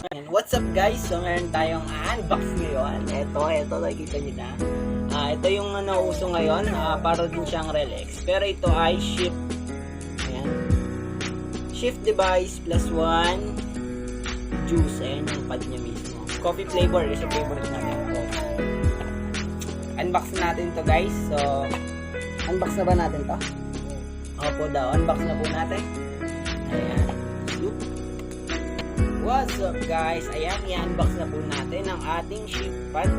What's up guys? So meron tayong unbox ngayon. Ito nakikita nyo na. Ito yung nauso ngayon. Para din siyang Relax. Pero ito ay shift. Ayan. Shift device plus 1 juice. Ayan yung pad niya mismo. Coffee flavor. Isa favorite natin. Unbox natin to guys. So, unbox na ba natin to? Opo daw. Unbox na po natin. Ayan. What's up guys? Ayan, i-unbox na po natin ang ating shift pad.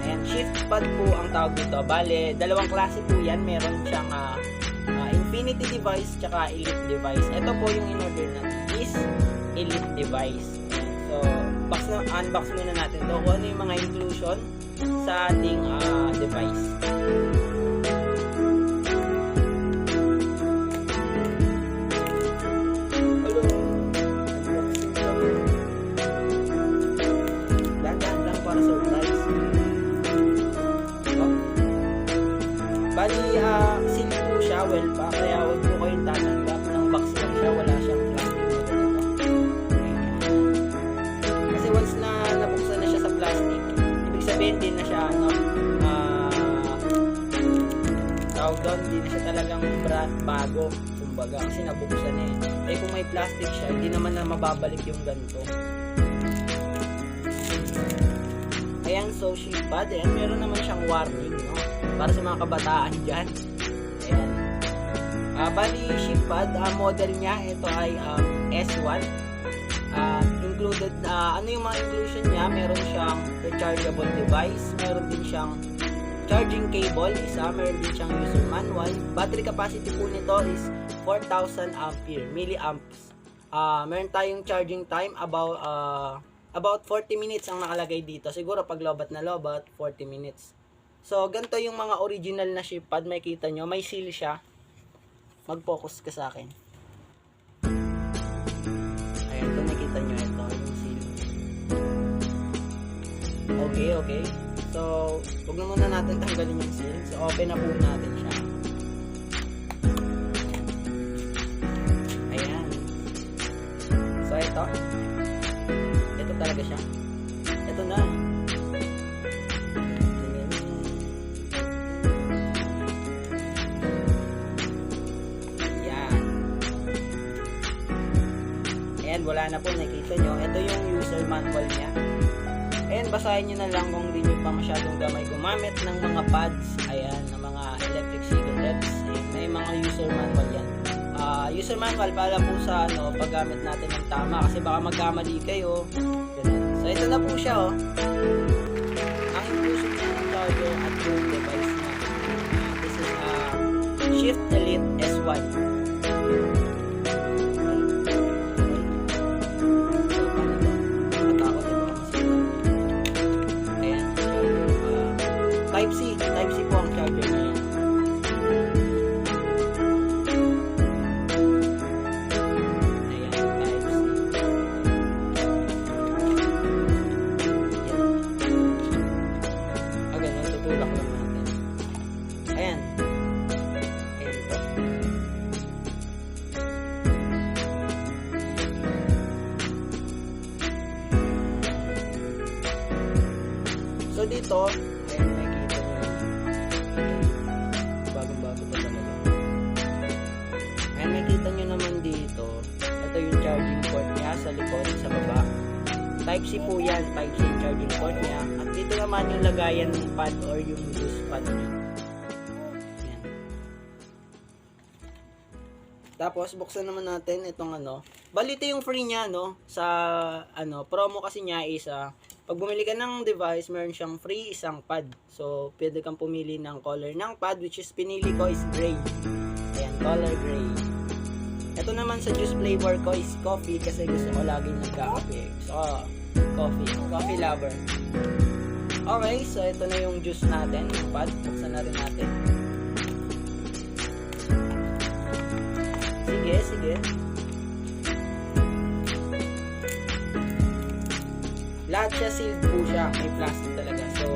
Ayan, shift pad po ang tawag dito. Bale, dalawang klase po yan. Meron siyang Infinity device tsaka Elite device. Ito po yung in-order natin is Elite device. Ayan, so, unbox muna natin to. Kung ano yung mga inclusion sa ating device. Bali, seal po siya, well pa, kaya huwag po kayong tatanggap ng box lang siya, wala siyang plastic na ganito. Kasi once na nabuksan na siya sa plastic, ibig sabihin din na siya, tawag doon, hindi na siya talagang bago, kumbaga, kasi nabuksan eh. Eh kung may plastic siya, hindi naman na mababalik yung ganito. Ayan, so shift pad, ayan, meron naman siyang warning, no? Para sa mga kabataan dyan. Ayan. Bali, shift pad, model niya, ito ay S1. Included, ano yung mga inclusion niya? Meron siyang rechargeable device, meron din siyang charging cable, meron din siyang user manual. Battery capacity po nito is 4,000 milliamps. Meron tayong charging time about 40 minutes ang nakalagay dito. Siguro pag lobat na lobat, 40 minutes. So, ganito yung mga original na shift pad. Makikita nyo, may seal siya. Mag-focus ka sa akin. Ayan, ito nakita nyo. Ito yung seal. Okay. So, huwag na muna natin tanggalin yung seal. So, open na po natin siya. Ayan. So, ito. Ito talaga siya. Ito na. Ayan, wala na po, nakita nyo. Ito yung user manual niya. Ayan, basahin nyo na lang kung hindi nyo pa masyadong gamay gumamit ng mga pads. Ayan, ng mga electric cigarettes. Ayan, may mga user manual yan. User manual para po sa paggamit natin ng tama. Kasi baka magkamali kayo. Ganun. So, ito na po siya, oh. Ang inclusion niya ng charger at yung device niya. This is Shift Elite S1. Type-C po ang charger na yan. Ayan, Type-C. Ganun, tutulak lang natin. Ayan. Ayan po. So dito, makikita nyo naman dito, ito yung charging port niya sa likod, sa baba. Type-C po yan, Type-C yung charging port niya. At dito naman yung lagayan ng pad or yung juice pad niya. Yan. Tapos, buksan naman natin itong balito yung free niya, sa, promo kasi niya is, pag bumili ka ng device, meron siyang free isang pad. So, pwede kang pumili ng color ng pad, which is pinili ko is gray. Ayan, color gray. Ito naman sa juice flavor ko is coffee kasi gusto ko laging nagkakape. So, coffee lover. Okay, so ito na yung juice natin, yung pad. Buksan na rin natin. Sige. Lahat siya sealed po siya. May plastic talaga. So,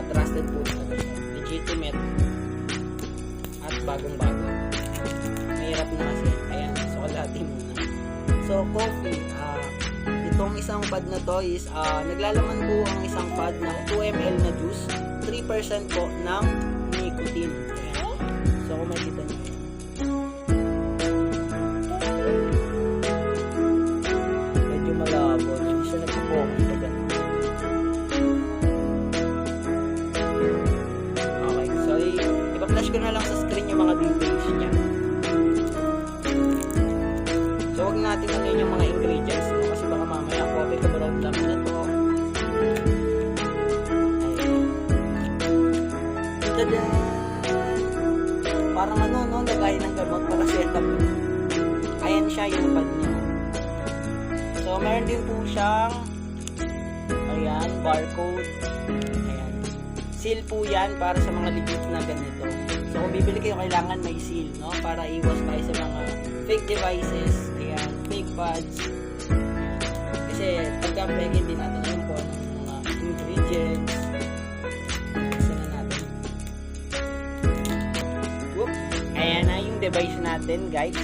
trusted po talaga siya. Legitimate. At bagong-bago. Mahirap na kasi. Ayan, sukalati muna. So, coffee. Itong isang pad na to is, naglalaman po ang isang pad ng 2 ml na juice, 3% po ng nicotine. Ayan. So, kung makikita nyo. Medyo malabo. Hindi siya nagpo-focus pa dyan. Okay. So, ipa-flash ko na lang sa screen yung mga details niya. So, huwag natin ano yung mga ingredients, no? Kasi baka mamaya coffee ka brown lang na to. Ayan. Tada! Parang ano, no? Lagay ng gamot para setup. Ayan siya yung pad niya. So, meron din po siyang ayan, barcode. Ayan. Seal po yan para sa mga legit na ganito. So, kung bibili kayo, kailangan may seal, no? Para iwas tayo sa mga fake devices. Ayan, fake pads. Kasi pagka fake, hindi natin alam po ng mga ingredients. Kasi na natin. Whoop! Ayan na yung device natin, guys.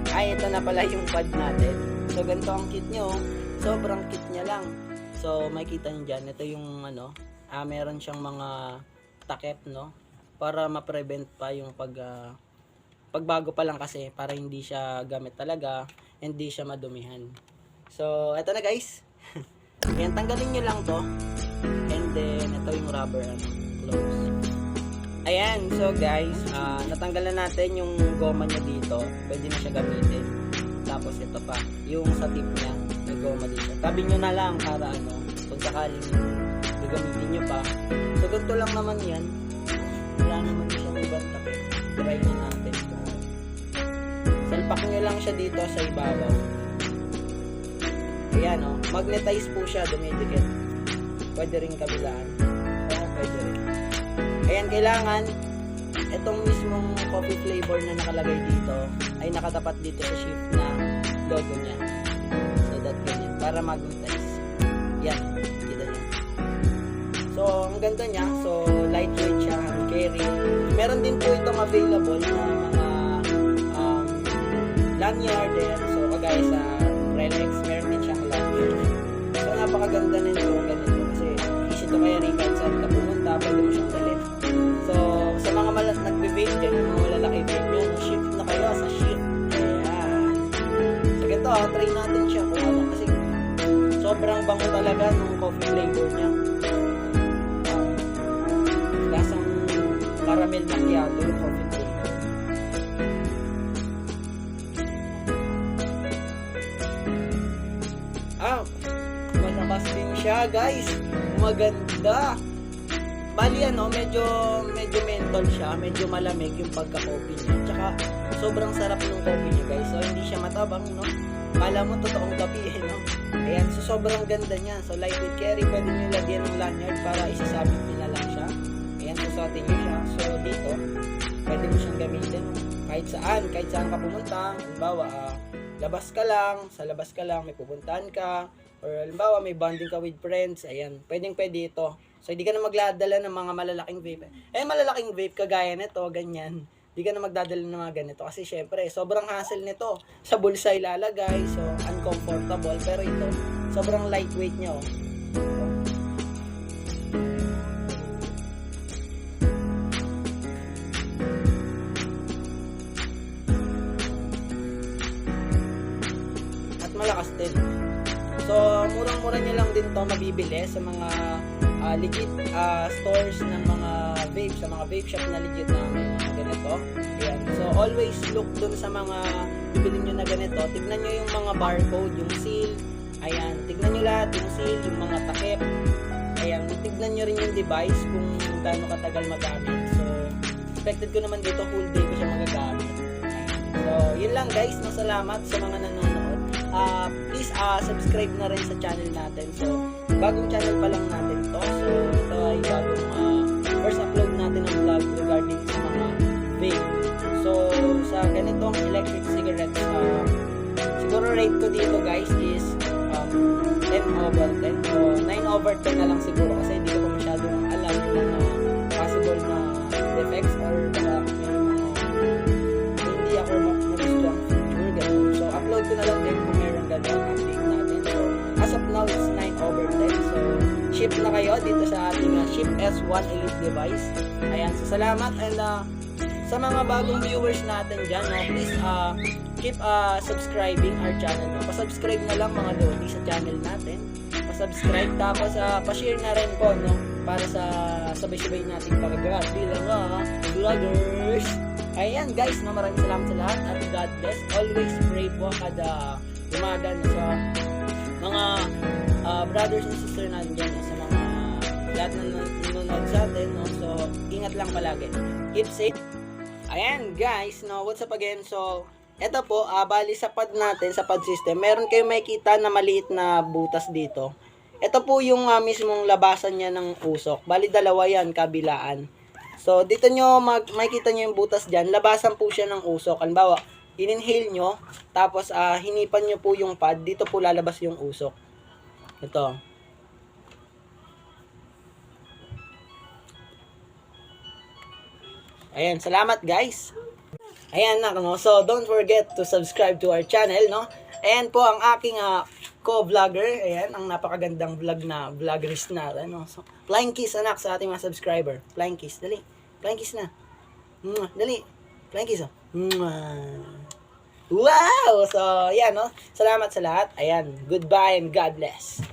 Ay, ito na pala yung pad natin. So, ganito ang kit nyo. Sobrang kit niya lang. So, makikita nyo dyan. Ito yung ano, meron siyang mga takip, no? Para ma-prevent pa yung pagbago pa lang kasi para hindi siya gamit talaga, hindi siya madumihan. So, eto na guys. Ayan, tanggalin nyo lang to. And then, ito yung rubber close. Ayan, so guys, natanggalan natin yung goma niya dito. Pwede na siya gamitin. Tapos ito pa, yung sa tip niya, may goma dito. Tabi nyo na lang para ano, kung sakaling gagamitin nyo pa. So, ganito lang naman yan. Wala naman siya may bantak eh. Try na natin. Salpak nyo lang siya dito sa ibabaw. Ayan o. Magnetize po siya. Dumidikit. Pwede rin kabilaan. Pwede rin. Ayan, kailangan itong mismong coffee flavor na nakalagay dito ay nakatapat dito sa shift na logo niya. So that ganyan. Para magnetize. Yan. Kita niya. So, ang ganda niya. So, lightweight siya. Hand carry. Meron din po itong available na mga lanyard din. So, kagaya sa Relax, meron din siyang lanyard. So, napakaganda nito. Ganito. Kasi, easy to carry. Kahit saan ka pumunta, pwede mo siyang dalhin. So, sa mga nagbe-vape dyan, yung mga malalaki vape nyo, shift na kayo sa shift. Ayan. So, ganito try natin siya kung ano. Kasi, sobrang bango talaga ng coffee flavor niya. Lasang caramel macchiato yung coffee flavor. Malakas din siya, guys. Maganda. Bali ano, medyo menthol siya, medyo malamig yung pagka-coffee niya. Tsaka sobrang sarap ng coffee niya, guys. So hindi siya matabang, no? Kala mo totoong kape, no? Ayan, so sobrang ganda niya. So lightweight carry, pwede niyo lagyan ng lanyard para isasabit niyo na lang siya. Ayan, susuotin niyo siya. So dito, pwede mo siyang gamitin kahit saan ka pumunta. Halimbawa, sa labas ka lang, may pupuntahan ka, or halimbawa may bonding ka with friends, ayan, pwede ito. So hindi ka na magdadala ng mga malalaking vape. Malalaking vape kagaya nito, ganyan. Hindi ka na magdadala ng mga ganito kasi syempre, sobrang hassle nito. Sa bulsa ilalagay, so uncomfortable. Pero ito, sobrang lightweight niya, oh. Malakas din. So, murang-mura niya lang din to mabibili sa mga legit stores ng mga vape, sa mga vape shop na legit na may mga ganito. Ayan. So, always look dun sa mga bibili nyo na ganito. Tignan nyo yung mga barcode, yung seal. Ayan. Tignan nyo lahat, yung seal, yung mga takip. Ayan. Tignan nyo rin yung device kung gaano katagal magamit. So, expected ko naman dito whole day ko siya magagamit. So, yun lang guys. Masalamat sa mga nanonood. Please subscribe na rin sa channel natin. So, bagong channel pa lang natin to. So, ito ay bagong first upload natin ng vlog regarding sa mga vape. So, sa ganitong electric cigarettes, siguro rate ko dito guys is 10/10. So, 9/10 na lang siguro kasi hindi ko pa masyadong alam yung mga possible na defects or baka may mga hindi ako magusto ang feature. Ganun. So, upload ko na lang din kung talaga ang update natin. So, as of now, it's 9/10. So, ship na kayo dito sa ating Ship S1 Elite device. Ayan, so salamat. And sa mga bagong viewers natin dyan, no, please keep subscribing our channel. No? Pasubscribe na lang mga lodi sa channel natin. Pasubscribe, tapos pa-share na rin po, no? Para sa sabay-sabay nating pag-grab bilang vloggers. Ayan guys, no, maraming salamat sa lahat at God bless. Always pray po kada umaga sa mga brothers and sisters natin dyan, no? Sa mga lahat na nanonood sa atin, no? So, ingat lang palagi. Keep safe. Ayan guys, no, what's up again? So, eto po, bali sa pad natin, sa pad system, meron kayong makikita na maliit na butas dito. Ito po yung mismong labasan niya ng usok. Bali dalawa yan, kabilaan. So, dito nyo, makikita nyo yung butas dyan, labasan po siya ng usok. Halimbawa, in-inhale nyo, tapos hinipan nyo po yung pad, dito po lalabas yung usok. Ito. Ayan, salamat guys. Ayan na, no? So don't forget to subscribe to our channel, no? Ayan po ang aking co-vlogger. Ayan, ang napakagandang vlog na vloggerist na, ano? So, flying kiss anak sa ating mga subscriber. Flying kiss, dali. Flying kiss na. Dali. Flying kiss, oh. Wow! So, ayan, no? Salamat sa lahat. Ayan, goodbye and God bless.